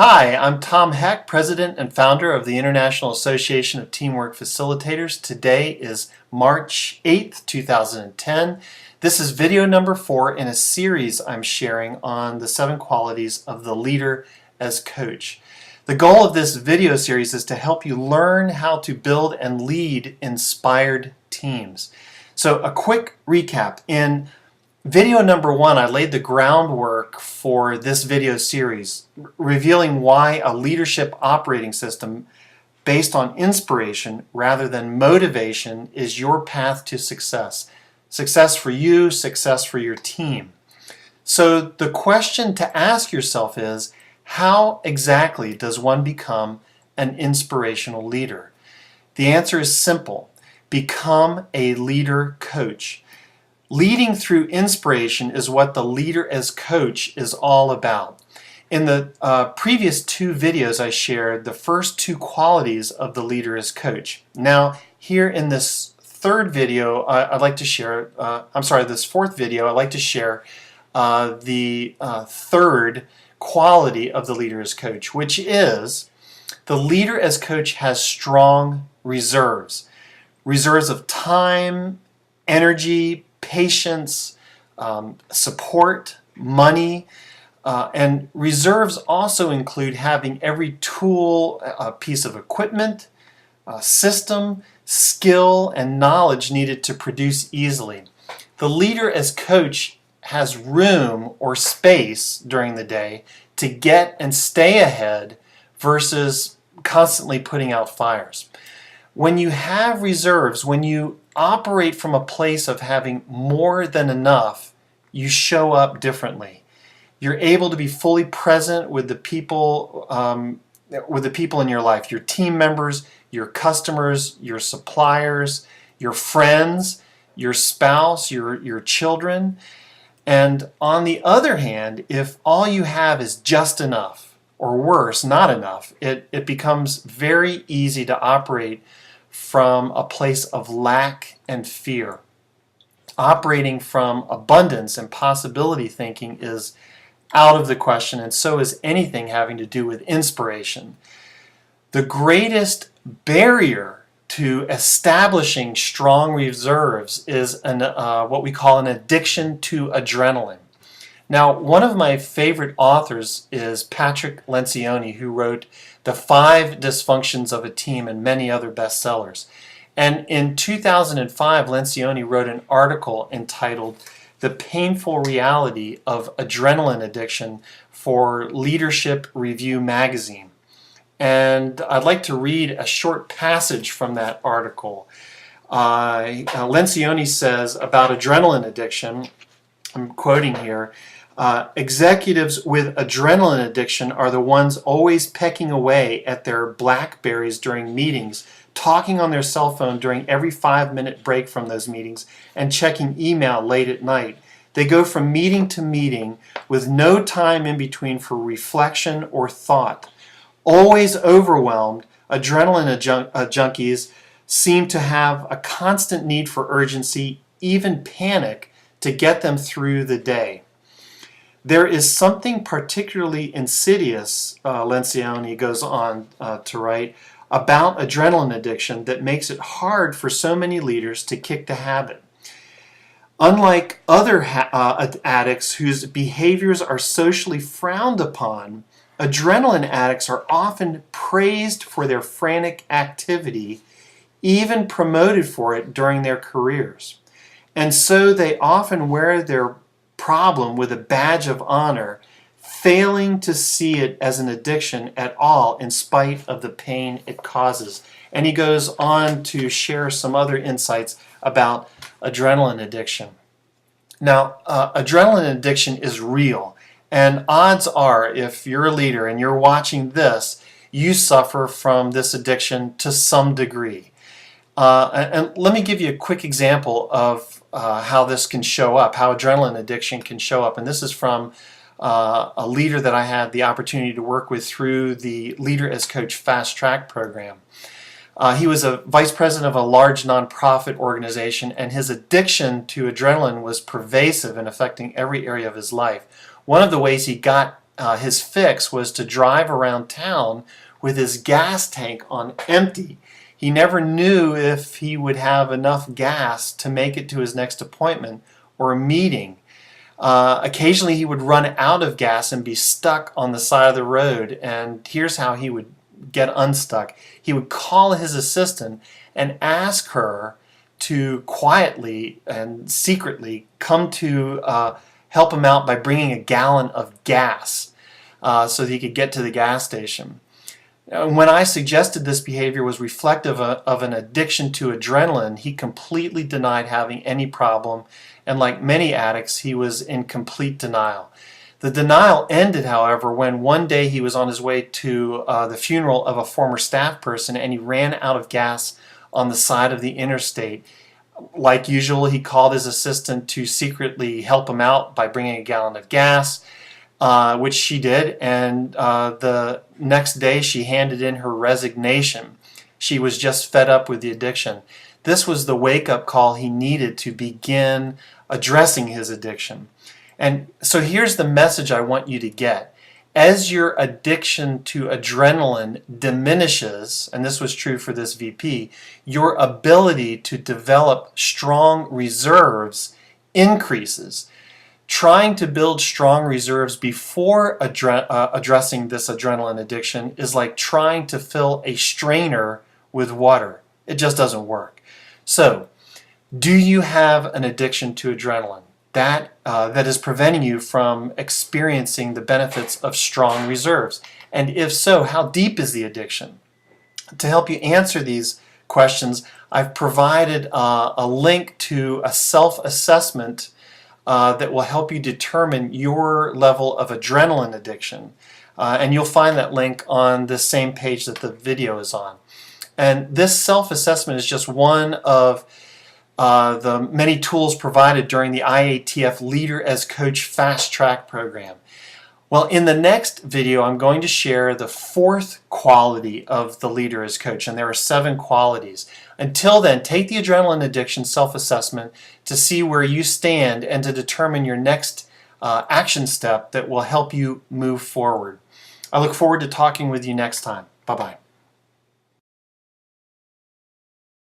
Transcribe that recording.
Hi, I'm Tom Heck, President and founder of the International Association of Teamwork Facilitators. Today is March 8th, 2010. This is video number 4 in a series I'm sharing on the 7 qualities of the leader as coach. The goal of this video series is to help you learn how to build and lead inspired teams. So a quick recap. In video number 1, I laid the groundwork for this video series, revealing why a leadership operating system based on inspiration rather than motivation is your path to success. Success for you, success for your team. So the question to ask yourself is, how exactly does one become an inspirational leader? The answer is simple. Become a leader coach. Leading through inspiration is what the leader as coach is all about. In the previous 2 videos I shared the first 2 qualities of the leader as coach. Now here in this third video I'd like to share, this fourth video I'd like to share the third quality of the leader as coach, which is the leader as coach has strong reserves. Reserves of time, energy, patience, support, money, and reserves also include having every tool, piece of equipment, system, skill, and knowledge needed to produce easily. The leader as coach has room or space during the day to get and stay ahead versus constantly putting out fires. When you have reserves, when you operate from a place of having more than enough, you show up differently. You're able to be fully present with the people in your life, your team members, your customers, your suppliers, your friends, your spouse, your children. And on the other hand, if all you have is just enough, or worse, not enough, it becomes very easy to operate from a place of lack and fear. Operating from abundance and possibility thinking is out of the question, and so is anything having to do with inspiration. The greatest barrier to establishing strong reserves is what we call an addiction to adrenaline. Now, one of my favorite authors is Patrick Lencioni, who wrote The 5 Dysfunctions of a Team and many other bestsellers. And in 2005, Lencioni wrote an article entitled The Painful Reality of Adrenaline Addiction for Leadership Review magazine. And I'd like to read a short passage from that article. Lencioni says about adrenaline addiction, I'm quoting here, executives with adrenaline addiction are the ones always pecking away at their BlackBerries during meetings, talking on their cell phone during every 5-minute break from those meetings, and checking email late at night. They go from meeting to meeting with no time in between for reflection or thought. Always overwhelmed, adrenaline junkies seem to have a constant need for urgency, even panic, to get them through the day. There is something particularly insidious, Lencioni goes on to write, about adrenaline addiction that makes it hard for so many leaders to kick the habit. Unlike other addicts whose behaviors are socially frowned upon, adrenaline addicts are often praised for their frantic activity, even promoted for it during their careers. And so they often wear their problem with a badge of honor, failing to see it as an addiction at all in spite of the pain it causes. And he goes on to share some other insights about adrenaline addiction. Now, adrenaline addiction is real, and odds are if you're a leader and you're watching this, you suffer from this addiction to some degree. And let me give you a quick example of how this can show up, how adrenaline addiction can show up. And this is from a leader that I had the opportunity to work with through the Leader as Coach Fast Track program. He was a vice president of a large nonprofit organization, and his addiction to adrenaline was pervasive and affecting every area of his life. One of the ways he got his fix was to drive around town with his gas tank on empty. He never knew if he would have enough gas to make it to his next appointment or a meeting. Occasionally he would run out of gas and be stuck on the side of the road, and here's how he would get unstuck. He would call his assistant and ask her to quietly and secretly come to help him out by bringing a gallon of gas so that he could get to the gas station. When I suggested this behavior was reflective of an addiction to adrenaline, he completely denied having any problem, and like many addicts, he was in complete denial. The denial ended, however, when one day he was on his way to the funeral of a former staff person and he ran out of gas on the side of the interstate. Like usual, he called his assistant to secretly help him out by bringing a gallon of gas, which she did, and the next day she handed in her resignation. She was just fed up with the addiction. This was the wake-up call he needed to begin addressing his addiction. And so here's the message I want you to get. As your addiction to adrenaline diminishes, and this was true for this VP, your ability to develop strong reserves increases. Trying to build strong reserves before addressing this adrenaline addiction is like trying to fill a strainer with water. It just doesn't work. So, do you have an addiction to adrenaline that is preventing you from experiencing the benefits of strong reserves? And if so, how deep is the addiction? To help you answer these questions, I've provided a link to a self-assessment that will help you determine your level of adrenaline addiction. And you'll find that link on the same page that the video is on. And this self-assessment is just one of the many tools provided during the IATF Leader as Coach Fast Track program. Well, in the next video, I'm going to share the fourth quality of the Leader as Coach, and there are 7 qualities. Until then, take the adrenaline addiction self-assessment to see where you stand and to determine your next action step that will help you move forward. I look forward to talking with you next time. Bye-bye.